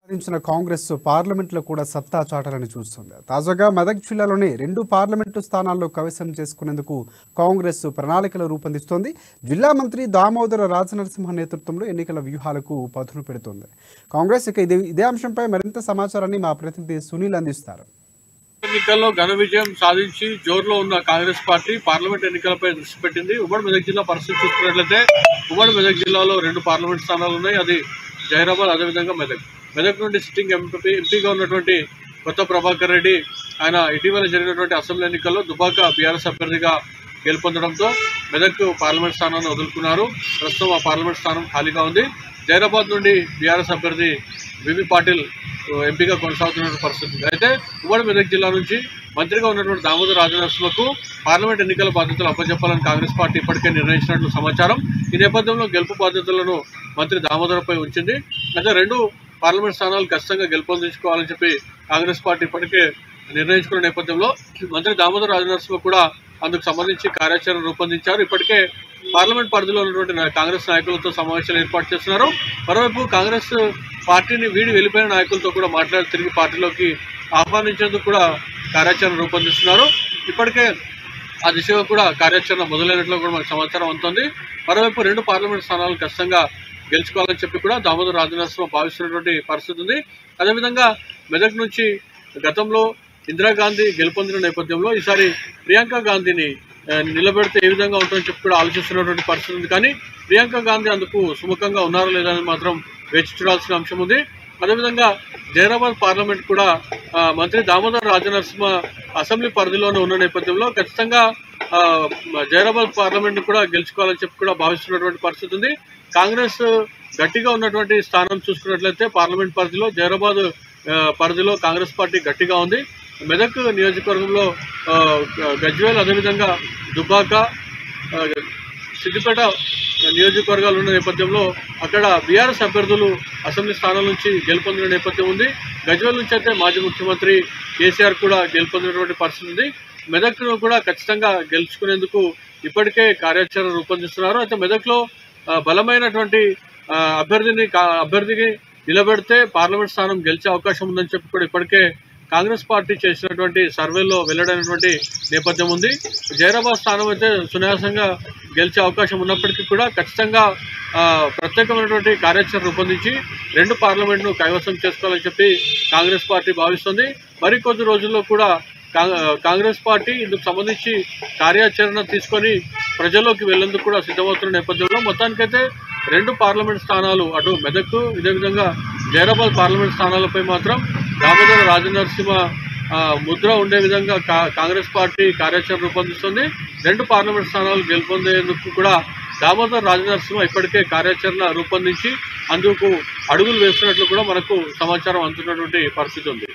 సాధించిన కాంగ్రెస్ పార్లమెంట్లో కూడా సత్తా చాటాలని చూస్తుంది. తాజాగా మెదక్ జిల్లాలోని 2 పార్లమెంటు స్థానాల్లో కైవసం చేసుకునేందుకు కాంగ్రెస్ ప్రణాళికలు రూపొందిస్తోంది. జిల్లా మంత్రి దామోదర రాజనరసింహ నేతృత్వంలో ఎన్నికల వ్యూహాలకు పదును పెడుతోంది. కాంగ్రెస్ ఇదే అంశంపై మరింత సమాచారాన్ని మా ప్రతినిధి సునీల్ అందిస్తారు. ఎన్నికల్లో ఘన విజయం సాధించి జోరులో ఉన్న కాంగ్రెస్ పార్టీ పార్లమెంట్ ఎన్నికలపై దృష్టి పెట్టింది. ఉమ్మడి మెదక్ జిల్లా పరిస్థితి చూసుకున్నట్లయితే ఉమ్మడి మెదక్ జిల్లాలో 2 పార్లమెంట్ స్థానాలు ఉన్నాయి. అది జైరాబాద్, అదేవిధంగా మెదక్ నుండి సిట్టింగ్ ఎంపీగా ఉన్నటువంటి కొత్త ప్రభాకర్ రెడ్డి ఆయన ఇటీవల జరిగినటువంటి అసెంబ్లీ ఎన్నికల్లో దుబాక బీఆర్ఎస్ అభ్యర్థిగా గెలుపొందడంతో మెదక్ పార్లమెంట్ స్థానాన్ని వదులుకున్నారు. ప్రస్తుతం ఆ పార్లమెంట్ స్థానం ఖాళీగా ఉంది. జైరాబాద్ నుండి బీఆర్ఎస్ అభ్యర్థి వివి పాటిల్ ఎంపీగా కొనసాగుతున్న పరిస్థితి. అయితే ఉమ్మడి మెదక్ జిల్లా నుంచి మంత్రిగా ఉన్నటువంటి దామోదర రాజనరసింహకు పార్లమెంట్ ఎన్నికల బాధ్యతలు అప్పచెప్పాలని కాంగ్రెస్ పార్టీ ఇప్పటికే నిర్ణయించినట్లు సమాచారం. ఈ నేపథ్యంలో గెలుపు బాధ్యతలను మంత్రి దామోదరపై ఉంచింది. అయితే 2 పార్లమెంట్ స్థానాలు ఖచ్చితంగా గెలుపొందించుకోవాలని చెప్పి కాంగ్రెస్ పార్టీ ఇప్పటికే నిర్ణయించుకున్న నేపథ్యంలో మంత్రి దామోదర రాజనరసింహ కూడా అందుకు సంబంధించి కార్యాచరణ రూపొందించారు. ఇప్పటికే పార్లమెంట్ పరిధిలో ఉన్నటువంటి కాంగ్రెస్ నాయకులతో సమావేశాలు ఏర్పాటు చేస్తున్నారు. మరోవైపు కాంగ్రెస్ పార్టీని వీడి వెళ్ళిపోయిన నాయకులతో కూడా మాట్లాడి తిరిగి పార్టీలోకి ఆహ్వానించేందుకు కూడా కార్యాచరణ రూపొందిస్తున్నారు. ఇప్పటికే ఆ దిశగా కూడా కార్యాచరణ మొదలైనట్లు కూడా మనకు సమాచారం అందుతుంది. మరోవైపు 2 పార్లమెంట్ స్థానాలు ఖచ్చితంగా గెలుచుకోవాలని చెప్పి కూడా దామోదర రాజనరసింహ భావిస్తున్నటువంటి పరిస్థితి ఉంది. అదేవిధంగా మెదక్ నుంచి గతంలో ఇందిరాగాంధీ గెలుపొందిన నేపథ్యంలో ఈసారి ప్రియాంక గాంధీని నిలబెడితే ఏ విధంగా ఉంటుందని చెప్పి కూడా ఆలోచిస్తున్నటువంటి పరిస్థితి ఉంది. కానీ ప్రియాంక గాంధీ అందుకు సుముఖంగా ఉన్నారో లేదని మాత్రం వేచి చూడాల్సిన అంశం ఉంది. అదేవిధంగా జైరాబాద్ పార్లమెంట్ కూడా మంత్రి దామోదర రాజనరసింహ అసెంబ్లీ పరిధిలోనే ఉన్న నేపథ్యంలో ఖచ్చితంగా జైరాబాద్ పార్లమెంట్ కూడా గెలుచుకోవాలని చెప్పి కూడా భావిస్తున్నటువంటి పరిస్థితి ఉంది. కాంగ్రెస్ గట్టిగా ఉన్నటువంటి స్థానం చూసుకున్నట్లయితే పార్లమెంట్ పరిధిలో జైరాబాద్ పరిధిలో కాంగ్రెస్ పార్టీ గట్టిగా ఉంది. మెదక్ నియోజకవర్గంలో గజ్వేల్, అదేవిధంగా దుబ్బాక, సిద్దిపేట నియోజకవర్గాలు ఉన్న నేపథ్యంలో అక్కడ బీఆర్ఎస్ అభ్యర్థులు అసెంబ్లీ స్థానాల నుంచి గెలుపొందిన నేపథ్యం ఉంది. గజ్వేల్ నుంచి అయితే మాజీ ముఖ్యమంత్రి కేసీఆర్ కూడా గెలుపొందినటువంటి పరిస్థితి ఉంది. మెదక్ను కూడా ఖచ్చితంగా గెలుచుకునేందుకు ఇప్పటికే కార్యాచరణ రూపొందిస్తున్నారు. అయితే మెదక్లో బలమైనటువంటి అభ్యర్థిని నిలబెడితే పార్లమెంట్ స్థానం గెలిచే అవకాశం ఉందని చెప్పి కూడా ఇప్పటికే కాంగ్రెస్ పార్టీ చేసినటువంటి సర్వేలో వెల్లడైనటువంటి నేపథ్యం ఉంది. జైరాబాద్ స్థానం అయితే సునాయాసంగా గెలిచే అవకాశం ఉన్నప్పటికీ కూడా ఖచ్చితంగా ప్రత్యేకమైనటువంటి కార్యాచరణ రూపొందించి 2 పార్లమెంట్ను కైవసం చేసుకోవాలని చెప్పి కాంగ్రెస్ పార్టీ భావిస్తుంది. మరికొద్ది రోజుల్లో కూడా కాంగ్రెస్ పార్టీ ఇందుకు సంబంధించి కార్యాచరణ తీసుకొని ప్రజల్లోకి వెళ్లేందుకు కూడా సిద్ధమవుతున్న నేపథ్యంలో మొత్తానికైతే 2 పార్లమెంట్ స్థానాలు అటు మెదక్, ఇదే విధంగా జైరాబాద్ పార్లమెంట్ స్థానాలపై మాత్రం దామోదర రాజనరసింహ ముద్ర ఉండే విధంగా కాంగ్రెస్ పార్టీ కార్యాచరణ రూపొందిస్తుంది. 2 పార్లమెంట్ స్థానాలు గెలుపొందేందుకు కూడా దామోదర రాజనరసింహ ఇప్పటికే కార్యాచరణ రూపొందించి అందుకు అడుగులు వేస్తున్నట్లు కూడా మనకు సమాచారం అందుతున్నటువంటి పరిస్థితి ఉంది.